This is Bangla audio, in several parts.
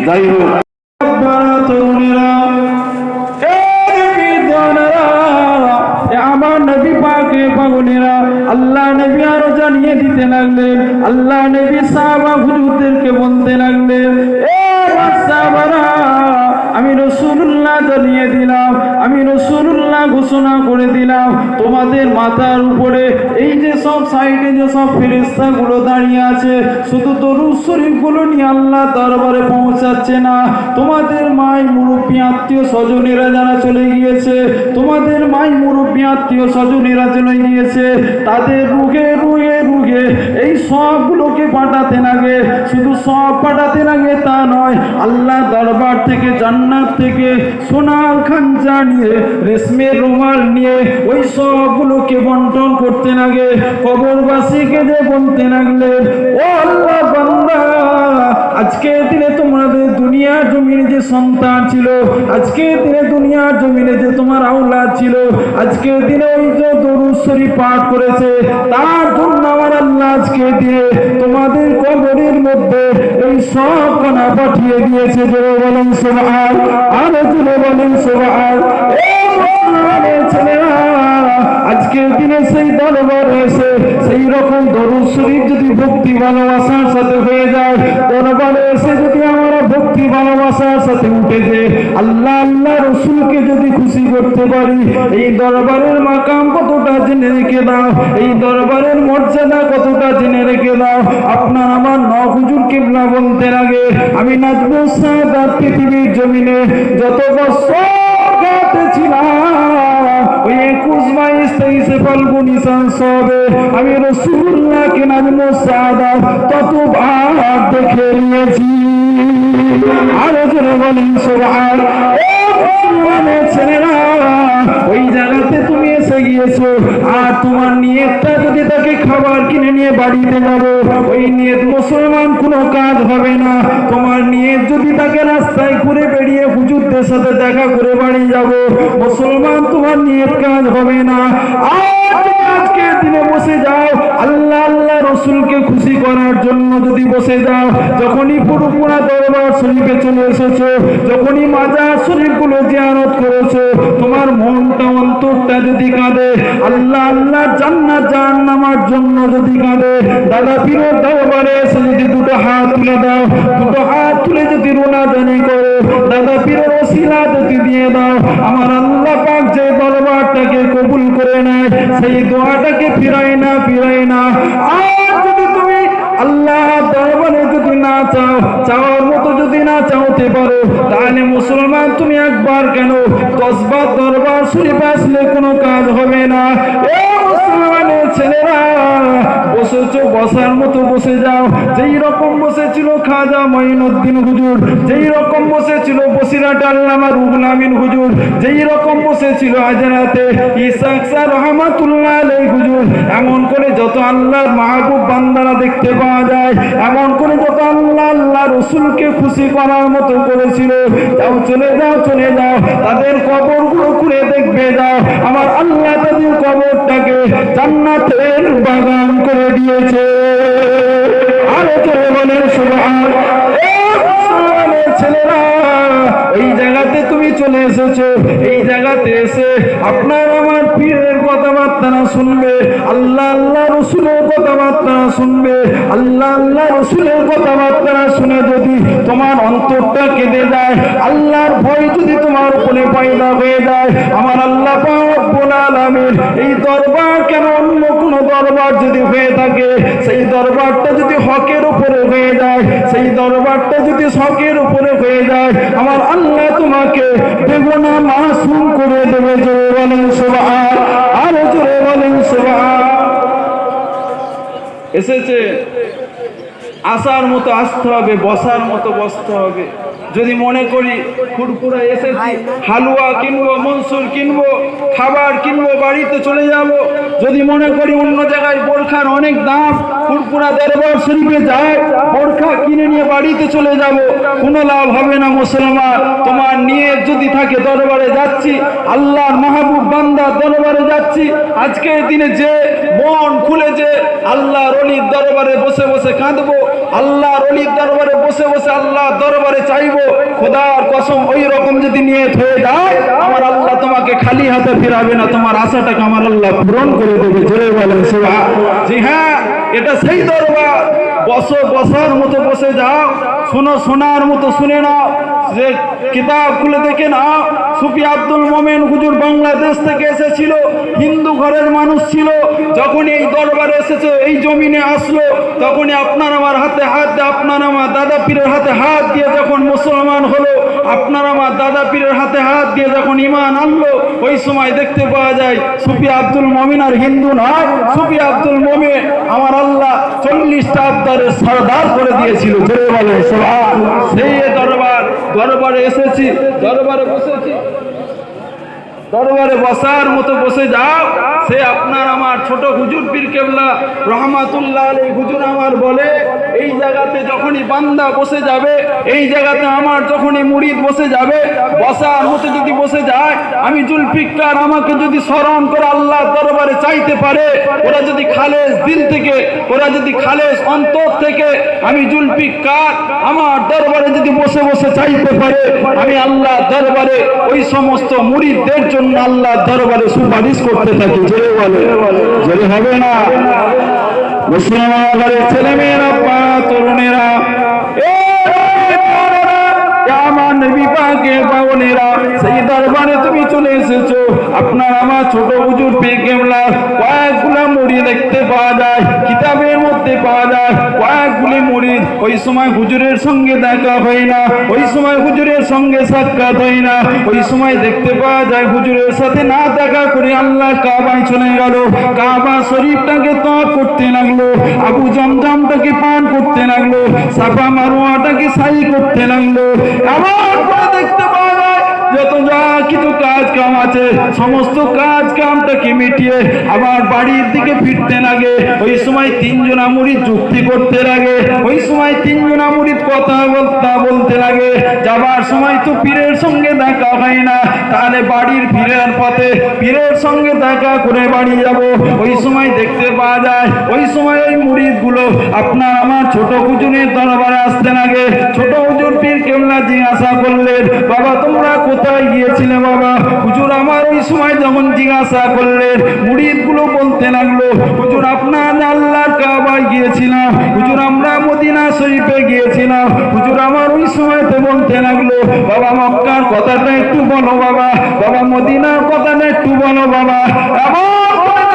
যাই হোক তরুণেরা, আমার নবী পাকে পাগলেরা, আল্লাহ নবী আরো জানিয়ে দিতে লাগলেন, আল্লাহ নবী সাহাবা হুজুরদেরকে বলতে লাগলেন, আমি রাসূলুল্লাহ জানিয়ে দিলাম, আমি রাসূলুল্লাহ ঘোষণা করে দিলাম, তোমাদের মাথার উপরে এই যে সব সাইডে যে সব ফেরেশতা গুলো দাঁড়িয়ে আছে, শুধু দরুদ শরীফ গুলো নিয়ে আল্লাহ দরবারে পৌঁছাচ্ছে না, তোমাদের মাই মুরব্বী আত্মীয় স্বজনেরা যারা চলে গিয়েছে, তোমাদের মাই মুরব্বী আত্মীয় স্বজনেরা চলে গিয়েছে, তাদের রুহে রুহে রুহে এই সবগুলোকে পাঠাতে লাগে, শুধু সব পাঠাতে লাগে তা নয়, আল্লাহ দরবার থেকে জান্নাত থেকে সোনার খাঞ্চা নিয়ে রেশমের রুমাল নিয়ে ওই সবগুলোকে বন্টন করতে লাগে। কবরবাসীকে যে বলতে লাগলেন, ও আল্লাহ বান্দা, আজকে দিনে তোমাদের দুনিয়ার জমিনে যে সন্তান ছিল, আজকে দিনে দুনিয়ার জমিনে যে তোমার আওলাদ ছিল, আজকে দিনে ওই যে দরুদ শরীফ পাঠ করেছে, তার জন্য আমার আল্লাহ আজকে দিনে তোমাদের কবরের মধ্যে এই সব কণা পাঠিয়ে দিয়েছে। জোরে বলেন সুবহান, আরো জোরে বলেন সুবহান। ছেলেরা, আজকের দিনে সেই দরবারে এসে সেই রকম দরুদ শরীফ যদি ভক্তি ভালোবাসার সাথে হয়ে যায়, দরবারে এসে যদি আমরা ভক্তি ভালোবাসার সাথে উঠে যে আল্লাহ আল্লাহ রসুলকে যদি খুশি করতে পারি, এই দরবারের মাকাম কতটা জেনে রেখে দাও, এই দরবারের মর্যাদা কতটা জেনে রেখে দাও। আপনার আমার হুজুর কিবলা বলতে লাগে, আমি নাজমু সাদাত পৃথিবীর জমিনে যত বছর কাটেছিলাম, ওই 21, 22, 23 ফাল্গুন নিসান সবে আমি রাসূলুল্লাহকে নাজমু সাদাত ততবার দেখে নিয়েছি। আরো জোরে বলেন সুবহান। ছেলেরা, ওই জায়গাতে তুমি এসে গিয়েছো, আর তোমার নিয়তটা যদি তাকে খাবার কিনে নিয়ে বাড়িতে যাবো, ওই নিয়ত মুসলমান কোনো কাজ হবে না। তোমার নিয়ত যদি তাকে রাস্তায় ঘুরে বেরিয়ে হুজুরদের সাথে দেখা করে বাড়ি যাবো, মুসলমান তোমার নিয়ত কাজ হবে না। আজকে দিনে বসে যাও আল্লাহ আল্লাহ রসুলকে খুশি করার জন্য, যদি বসে যাও, যখনই পুরোপুরা দরবার শরীফে চলে এসেছো, যখনই মাজার শরীফগুলো জিয়ারত করেছো, তোমার মনটা অন্তরটা যদি কাঁদে আল্লাহ আল্লাহ জান্নাত জাহান্নামের জন্য যদি কাঁদে, দাদা পীরের দরবারে এসে যদি দুটো হাত তুলে দাও, দুটো হাত তুলে যদি রোনাজানি করো, দাদা পীরের ওসিলা যদি দিয়ে দাও, আমার আল্লাহ পাক যে দরবারটাকে কবুল করে নেয়, সেই দোয়াটাকে ফিরায় না, ফিরায় না। আর যদি তুমি আল্লাহ দরবারে যদি না চাও, চাওয়ার মতো যদি না চাওতে পারো, তাহলে মুসলমান তুমি একবার কেন 10 বার দরবার শরীফ আসলে কোনো কাজ হবে না। মুসলমানের ছেলেরা, বসেছো বসার মতো বসে যাও। যেই রকম বসেছিল খাজা মঈনুদ্দিন হুজুর, যেই রকম বসেছিল বসিরাট আল্লামা রুহুল আমিন হুজুর, যেই রকম বসেছিল হাজরাতে ইসাক শাহ রহমাতুল্লাহ আলাইহি হুজুর, এমন করে যত আল্লাহর মাহবুব বান্দারা দেখতে পাওয়া যায়, এমন করে যত আল্লাহ আল্লাহ রসুলকে খুশি করার মতো করেছিল। যাও, চলে যাও, চলে যাও, তাদের কবরগুলো খুলে দেখবে যাও, আমার আল্লাহ তাদের কবরটাকে জান্নাতের বাগান করে দিয়েছে। আরো চলে বলেন সুবহান। ছেলেরা, এই জায়গাতে তুমি চলে এসেছো, এই জায়গাতে এসে আপনার আমার পীরের কথাবার্তা শুনবে, আল্লাহ আল্লাহ রসুলের কথাবার্তা শুনবে। আল্লাহ আল্লাহ রসুলের কথাবার্তা শুনে যদি তোমার অন্তরটা কেঁদে যায়, আল্লাহর ভয় যদি তোমার উপরে পয়দা হয়ে যায়, আমার আল্লাহ পাক রব্বুল আলামিন এই দরবার কেন অন্য কোনো দরবার যদি হয়ে থাকে, সেই দরবারটা যদি হকের উপরে হয়ে যায়, সেই দরবারটা যদি হকের উপরে হয়ে যায়, আমার আল্লাহ তোমাকে বেগুনা মাসুম করে দেবে। জোরে বলেন সুবহান, আরো জোরে বলেন সুবহান। এসেছে, আসার মতো আসতে হবে, বসার মতো বসতে হবে। যদি মনে করি ফুরফুরা এসেছি, হালুয়া কিনবো, মনসুর কিনবো, খাবার কিনবো, বাড়িতে চলে যাব, যদি মনে করি অন্য জায়গায় বোরখার অনেক দাম, ফুরফুরা দরবার শরীফে যায় বোরখা কিনে নিয়ে বাড়িতে চলে যাব, কোনো লাভ হবে না মুসলমান। তোমার নিয়ত যদি থাকে দরবারে যাচ্ছি, আল্লাহর মাহবুব বান্দা দরবারে যাচ্ছি, আজকের দিনে যে মন খুলে যে আল্লাহর ওলির দরবারে বসে বসে কাঁদবো, আল্লাহর ওলির দরবারে বসে বসে আল্লাহর দরবারে চাইবো, খোদার কসম ওই রকম যদি নিয়ত হয়ে যায়, আমার আল্লাহ তোমাকে খালি হাতে ফিরাবে না, তোমার আশাটাকে আমার আল্লাহ পূরণ করে দেবে। জোরে বলেন সুবহানাল্লাহ। জি হ্যাঁ, এটা সেই দরবার। বসার মতো বসে যাও, শোনার মতো শুনে নাও, যে কিতাব খুলে দেখে নাও। সুফি আব্দুল মোমেন হুজুর বাংলাদেশ থেকে এসেছিল, হিন্দু ঘরের মানুষ ছিল, যখন এই দরবারে এসেছে, এই জমিনে আসলো, তখনই আপনার আমার হাতে হাত দিয়ে, আপনার আমার দাদা পীরের হাতে হাত দিয়ে যখন মুসলমান হলো, আপনার আমার দাদা পীরের হাতে হাত দিয়ে যখন ঈমান আনলো, ওই সময় দেখতে পাওয়া যায় সুফি আব্দুল মোমেন আর হিন্দু নয়, সুফি আব্দুল মোমেন আমার আল্লাহ 40টা আবদারের সরদার করে দিয়েছিল। জোরে বলে সুবহানাল্লাহ। সেই দরবারে এসেছি, দরবারে বসেছি, দরবারে বসার মতো বসে যাও। সে আপনার আমার ছোট হুজুর পীর কেবলা রহমাতুল্লাহ আলাইহি হুজুর আমার বলে, এই জায়গাতে যখনই বান্দা বসে যাবে, এই জায়গাতে আমার যখনই মুরিদ বসে যাবে, বসার মতো যদি বসে যায়, আমি জুলফিকার আমাকে যদি স্মরণ করে আল্লাহ দরবারে চাইতে পারে, ওরা যদি খালেস দিল থেকে, ওরা যদি খালেস অন্তর থেকে আমি জুলফিকার আমার দরবারে যদি বসে বসে চাইতে পারে, আমি আল্লাহ দরবারে ওই সমস্ত মুরিদদের জন্য আল্লাহ দরবারে সুপারিশ করতে থাকি। জোরে বলে, জোরে হবে না। মুসলমান ঘরের ছেলে মেয়েরা, তরুণেরা, আমার নবী পাকের পাওনেরা, সেই দরবারে তুমি চলে এসেছো। আপনার আমার ছোট হুজুর পীর কেবলা কয়েকগুলা মুরিদ দেখতে পাওয়া যায়, কিতাবের মধ্যে পাওয়া যায় কয়েকগুলি মুরিদ। ওই সময় হুজুরের সঙ্গে দেখা হয় না, ওই সময় হুজুরের সঙ্গে সাক্ষাৎ হয় না, ওই সময় দেখতে পাওয়া যায় হুজুরের সাথে না দেখা করে আল্লাহ কাবায় চলে গেল, কাবা শরীফটাকে তওয়াফ করতে লাগলো, আবু জামজামটাকে পান করতে লাগলো, সাফা মারওয়াটাকে সাই করতে লাগলো। আমার পরে দেখতে পাওয়া যায় যত যা কিছু কাজ কাম আছে, সমস্ত কাজ কামটাকে মিটিয়ে আবার বাড়ির দিকে ফিরতে লাগে। ওই সময় 3 জনা মুরিদ যুক্তি করতে লাগে, ওই সময় 3 জনা মুরিদ কথা বলতে লাগে। যাবার সময় তো পীরের সঙ্গে দেখা হয় না, তাহলে বাড়ির ফিরার পথে পীরের সঙ্গে দেখা করে বাড়ি যাব। ওই সময় দেখতে পাওয়া যায়, ওই সময় ওই মুরিদগুলো আপনার আমার ছোট হুজুরের দরবারে আসতে লাগে। ছোট হুজুর পীর কেবলা জিজ্ঞাসা করলেন, বাবা তোমরা কোথায় গিয়েছিলে? বাবা হুজুর আমার ওই সময় যখন জিজ্ঞাসা করলেন, মুরিদগুলো বলতে লাগলো, হুজুর আপনার আল্লাহর কাবায় গিয়েছিলাম, হুজুর আমরা মদিনা শরীফে গিয়েছিলাম। হুজুর আমার ওই সময়তে বলতে লাগলো, বাবা মক্কার কথাটা একটু বলো বাবা, বাবা মদিনার কথাটা একটু বলো বাবা।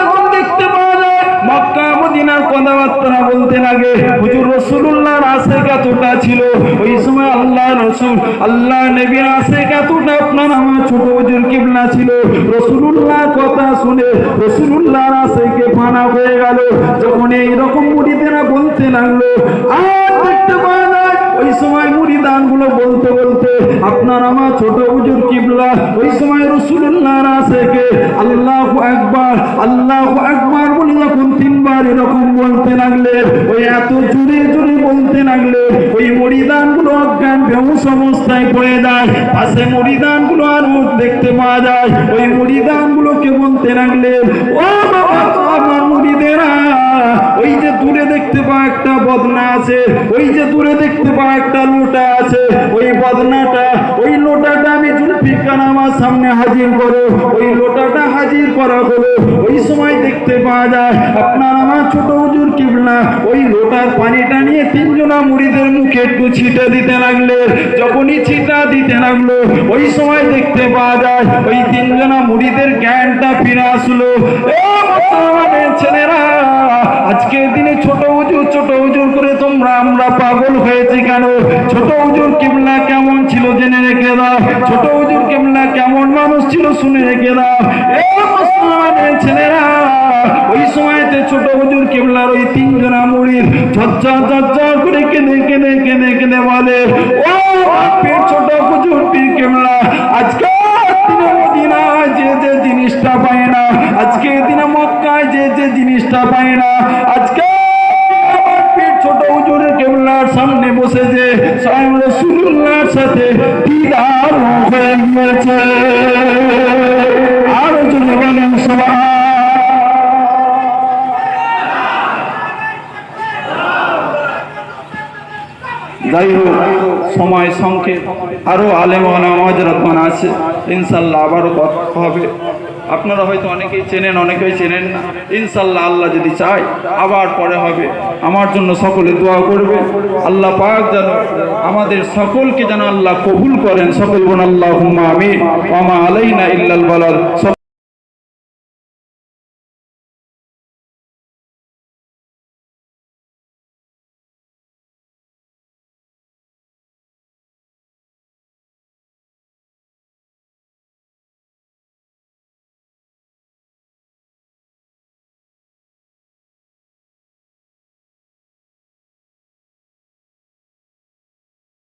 এখন দেখতে পাওয়া যায় মক্কা মদিনার কথাবার্তা বলতে লাগে। হুজুর রাসূলুল্লাহর আশিক এতটা ছিল, ওই সময় আল্লাহ রাসূল আল্লাহ নবীর আশিক এতটা আপনার আমার ছোট হুজুর কিবলা ছিল। রাসূলুল্লাহর কথা শুনে রাসূলুল্লাহর আশিকে ফানা হয়ে গেল। যখন এই রকম মুরিদেরা বলতে লাগলো, আর দেখতে পাওয়া যায় ওই সময় মুরিদানগুলো বলতে বলতে আপনার আমার ছোট হুজুর কিবলা ওই সময় রাসূলুল্লাহর আশিকে আল্লাহু আকবার, আল্লাহু আকবার বলে যখন 3 বার এরকম বলতে লাগলেন, ওই এত জোরে জোরে বলতে লাগলেন, ওই মুরিদানগুলো অজ্ঞান বেহুশ অবস্থায় পড়ে যায়। পাশে মুরিদানগুলো আর মুখ দেখতে পাওয়া যায়, ওই মুরিদানগুলোকে বলতে লাগলেন, ও বাবা তো আমার মুরিদেরা, ওই যে দূরে দেখতে পাওয়া একটা বদনা আছে, ওই যে দূরে দেখতে পাওয়া একটা লোটা আছে, ওই বদনাটা ওই লোটাটা আমি জুলফিকার আমার সামনে হাজির করো। ওই লোটাটা হাজির করা হলো। ওই সময় দেখতে পাওয়া যায় আপনার আমার ছোট হুজুর কিবলা ওই লোটার পানিটা নিয়ে 3 জনা মুরিদের মুখে একটু ছিটা দিতে লাগলে। যখনই ছিটা দিতে লাগলো, ওই সময় দেখতে পাওয়া যায় ওই 3 জনা মুরিদের জ্ঞানটা ফিরে আসলো। মুসলমানের ছেলেরা, আজকের দিনে ছোট হুজুর করে তোমরা আমরা পাগল হয়েছি কেন? ছোট হুজুর কিবলা কেমন ছিল জেনে রেখে দাও, ছোট হুজুর কিবলা কেমন মানুষ ছিল শুনে রেখে দাও। মুসলমানের ছেলেরা, ওই সময়তে ছোট হুজুর কিবলার ওই 3 জনা মুরিদ ঝরঝর করে কেঁদে বলে, ও পেট ছোট হুজুর পীর কেবলা আজকে দিনে মদিনায় যে যে জিনিসটা পায় না, আজকে দিনে মক্কায় যে যে জিনিসটা পায় না, আজকে আমার পেট ছোট হুজুরের কেবলার সামনে বসে যে স্বয়ং রাসূলুল্লাহর সাথে দিদার হয়ে গেছে। আর যদি বলেন সুবহান। যাই হোক, সময় সংক্ষেপ, আরো আলেম ওলামা হযরতগণ আছে, ইনশাআল্লাহ আবারও কথা হবে। আপনারা হয়তো অনেকেই চেনেন, অনেকেই চেনেন না। ইনশাআল্লাহ আল্লাহ যদি চায় আবার পরে হবে। আমার জন্য সকলে দোয়া করবে, আল্লাহ পাক যেন আমাদের সকলকে যেন আল্লাহ কবুল করেন। সকল বলুন আল্লাহুম্মা আমিন। ওয়া মা আলাইনা ইল্লাল বালাগ।